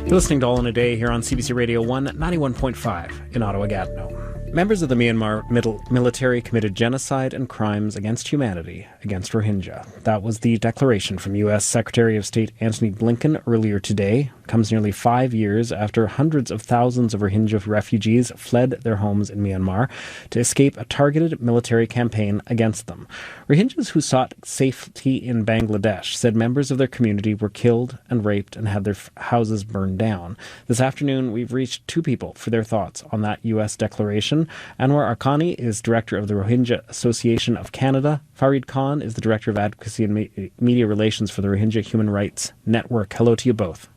You're listening to All in a Day here on CBC Radio 191.5 in Ottawa-Gatineau. Members of the Myanmar military committed genocide and crimes against humanity against Rohingya. That was the declaration from U.S. Secretary of State Antony Blinken earlier today. It comes nearly 5 years after hundreds of thousands of Rohingya refugees fled their homes in Myanmar to escape a targeted military campaign against them. Rohingyas who sought safety in Bangladesh said members of their community were killed and raped and had their houses burned down. This afternoon, we've reached two people for their thoughts on that U.S. declaration. Anwar Arkhani is director of the Rohingya Association of Canada. Farid Khan is the director of advocacy and media relations for the Rohingya Human Rights Network. Hello to you both.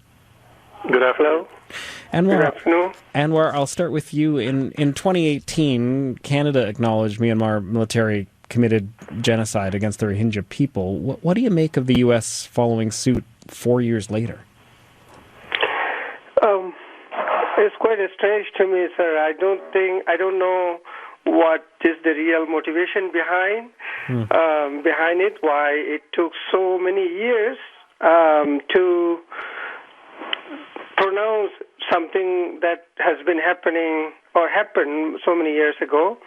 Good afternoon. Anwar, I'll start with you. In 2018, Canada acknowledged Myanmar military committed genocide against the Rohingya people. What do you make of the U.S. following suit 4 years later? It's quite strange to me, sir. I don't know what is the real motivation behind it, why it took so many years to pronounce something that has been happening or happened so many years ago.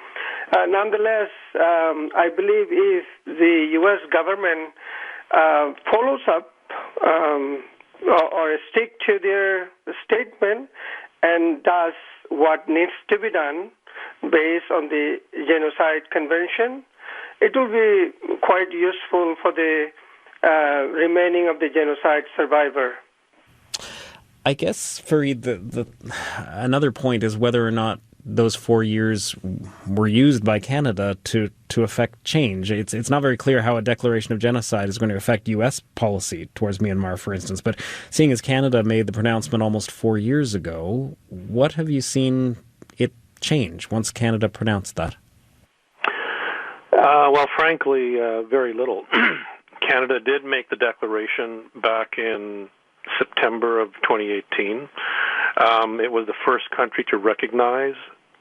Nonetheless, I believe if the U.S. government follows up or stick to their statement and does what needs to be done based on the Genocide Convention, it will be quite useful for the remaining of the genocide survivor. I guess, Farid, another point is whether or not those 4 years were used by Canada to affect change. It's not very clear how a declaration of genocide is going to affect U.S. policy towards Myanmar, for instance. But seeing as Canada made the pronouncement almost 4 years ago, what have you seen it change once Canada pronounced that? Well, frankly, very little. Canada did make the declaration back in September of 2018. It was the first country to recognize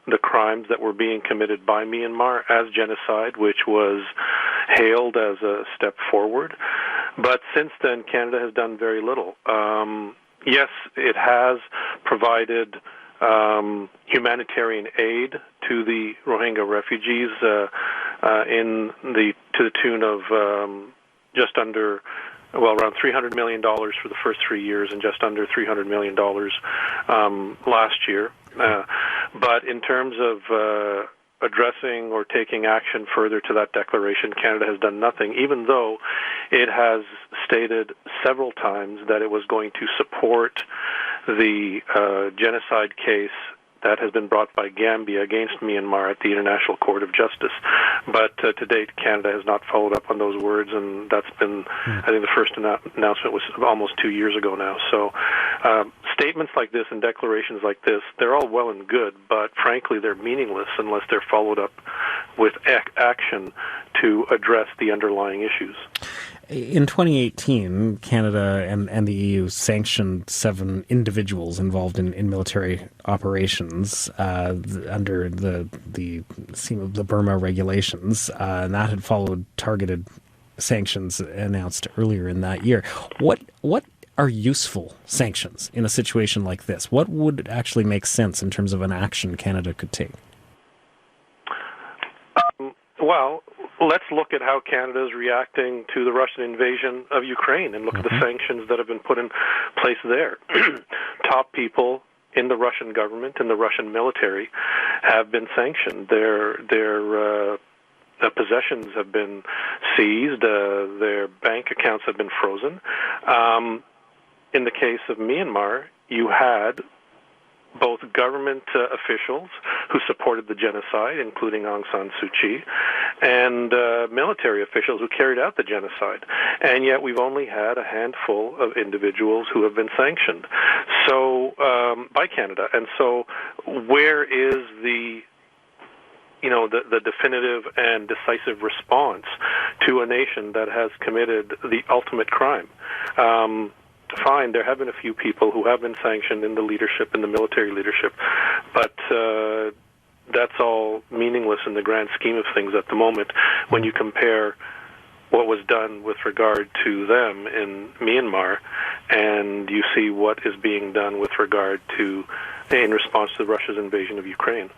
the crimes that were being committed by Myanmar as genocide, which was hailed as a step forward. But since then, Canada has done very little. Yes, it has provided humanitarian aid to the Rohingya refugees to the tune of just under around $300 million for the first 3 years and just under $300 million last year. But in terms of addressing or taking action further to that declaration, Canada has done nothing, even though it has stated several times that it was going to support the genocide case that has been brought by Gambia against Myanmar at the International Court of Justice. But to date, Canada has not followed up on those words, and that's been, I think the first announcement was almost 2 years ago now. So statements like this and declarations like this, they're all well and good, but frankly, they're meaningless unless they're followed up with action to address the underlying issues. In 2018, Canada and the EU sanctioned 7 individuals involved in military operations under the Burma regulations, and that had followed targeted sanctions announced earlier in that year. What are useful sanctions in a situation like this? What would actually make sense in terms of an action Canada could take? Well, let's look at how Canada is reacting to the Russian invasion of Ukraine and look at the sanctions that have been put in place there. Top people in the Russian government and the Russian military have been sanctioned. Their possessions have been seized. Their bank accounts have been frozen. In the case of Myanmar, you had both government officials who supported the genocide, including Aung San Suu Kyi, and military officials who carried out the genocide. And yet we've only had a handful of individuals who have been sanctioned by Canada. And so where is the definitive and decisive response to a nation that has committed the ultimate crime? Fine, there have been a few people who have been sanctioned in the leadership, in the military leadership, but that's all meaningless in the grand scheme of things at the moment when you compare what was done with regard to them in Myanmar and you see what is being done with regard to, in response to Russia's invasion of Ukraine.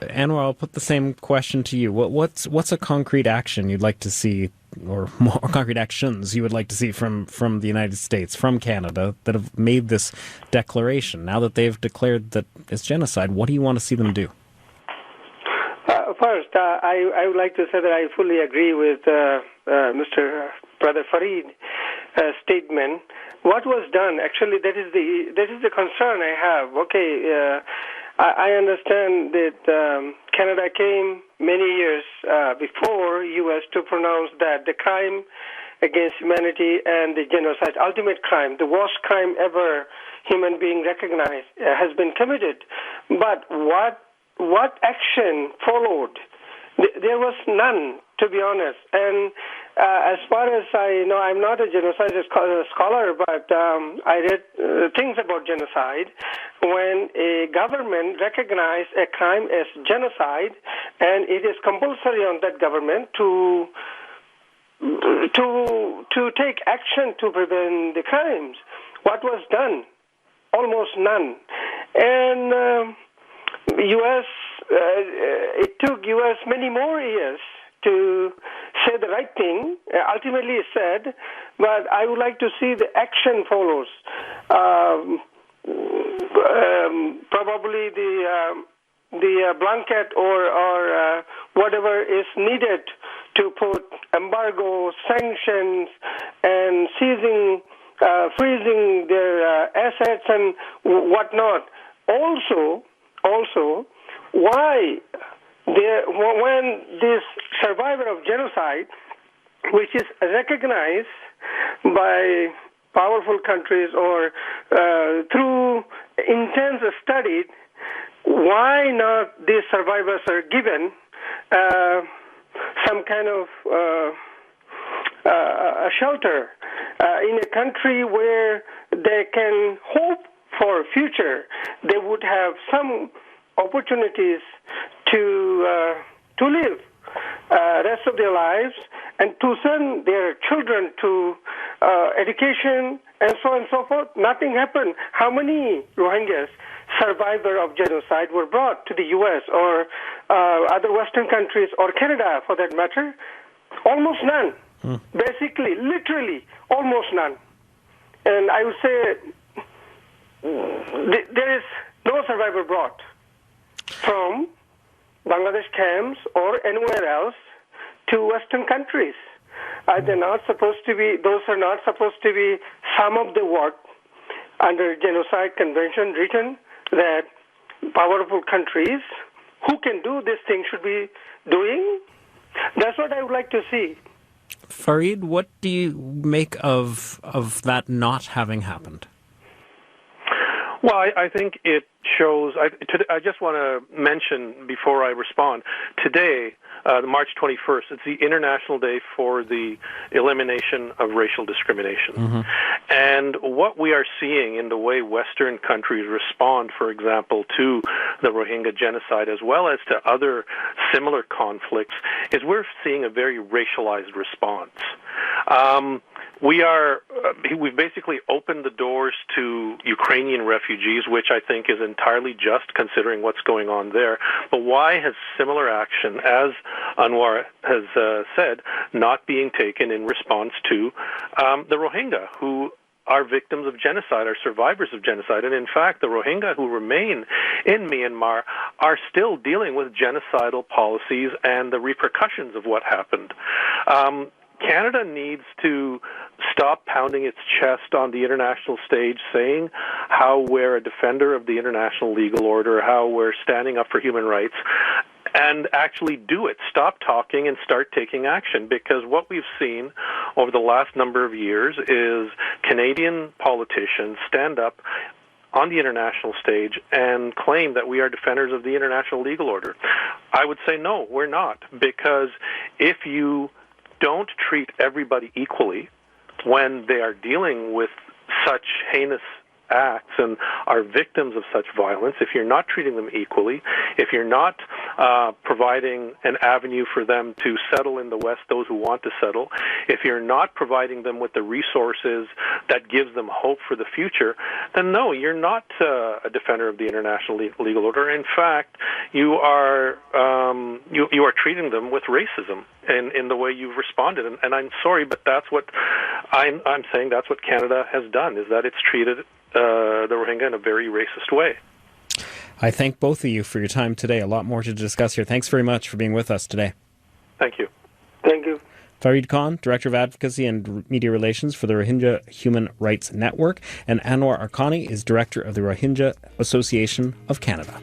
Anwar, I'll put the same question to you. What's a concrete action you'd like to see, or more concrete actions you would like to see from the United States, from Canada, that have made this declaration? Now that they've declared that it's genocide, what do you want to see them do? First, I would like to say that I fully agree with Mr. Brother Fareed's statement. What was done, actually, that is the concern I have. Okay, I understand that Canada came many years before U.S. to pronounce that the crime against humanity and the genocide, ultimate crime, the worst crime ever human being recognized, has been committed. But what action followed? There was none, to be honest. And as far as I know, I'm not a genocide scholar, but I read things about genocide. When a government recognizes a crime as genocide, and it is compulsory on that government to take action to prevent the crimes. What was done? Almost none. And it took U.S. many more years to say the right thing. Ultimately, it said, but I would like to see the action follows. Probably the blanket or whatever is needed to put embargo, sanctions, and seizing, freezing their assets and whatnot. Also, why when this survivor of genocide, which is recognized by powerful countries or through intense study, why not these survivors are given some kind of a shelter in a country where they can hope for a future? They would have some opportunities to live rest of their lives and to send their children to education and so on and so forth. Nothing happened. How many Rohingyas, survivor of genocide, were brought to the U.S. or other Western countries or Canada for that matter? Almost none. Basically, literally, almost none. And I would say there is no survivor brought from Bangladesh camps or anywhere else to Western countries. They're not supposed to be; those are not supposed to be some of the work under Genocide Convention written that powerful countries who can do this thing should be doing. That's what I would like to see. Fareed, what do you make of that not having happened? Well, I think it shows. I just want to mention before I respond. Today, March 21st, it's the International Day for the Elimination of Racial Discrimination. Mm-hmm. And what we are seeing in the way Western countries respond, for example, to the Rohingya genocide, as well as to other similar conflicts, is we're seeing a very racialized response. We've basically opened the doors to Ukrainian refugees, which I think is entirely just considering what's going on there. But why has similar action, as Anwar has said, not being taken in response to the Rohingya, who are victims of genocide, are survivors of genocide? And in fact, the Rohingya who remain in Myanmar are still dealing with genocidal policies and the repercussions of what happened. Canada needs to stop pounding its chest on the international stage, saying how we're a defender of the international legal order, how we're standing up for human rights, and actually do it. Stop talking and start taking action, because what we've seen over the last number of years is Canadian politicians stand up on the international stage and claim that we are defenders of the international legal order. I would say no, we're not, because if you don't treat everybody equally when they are dealing with such heinous acts and are victims of such violence, if you're not treating them equally, if you're not providing an avenue for them to settle in the West, those who want to settle, if you're not providing them with the resources that gives them hope for the future, then no, you're not a defender of the international legal order. In fact, you are treating them with racism in the way you've responded. And I'm sorry, but that's what I'm saying. That's what Canada has done, is that it's treated the Rohingya in a very racist way. I thank both of you for your time today. A lot more to discuss here. Thanks very much for being with us today. Thank you. Thank you. Farid Khan, Director of Advocacy and Media Relations for the Rohingya Human Rights Network, and Anwar Arkhani is Director of the Rohingya Association of Canada.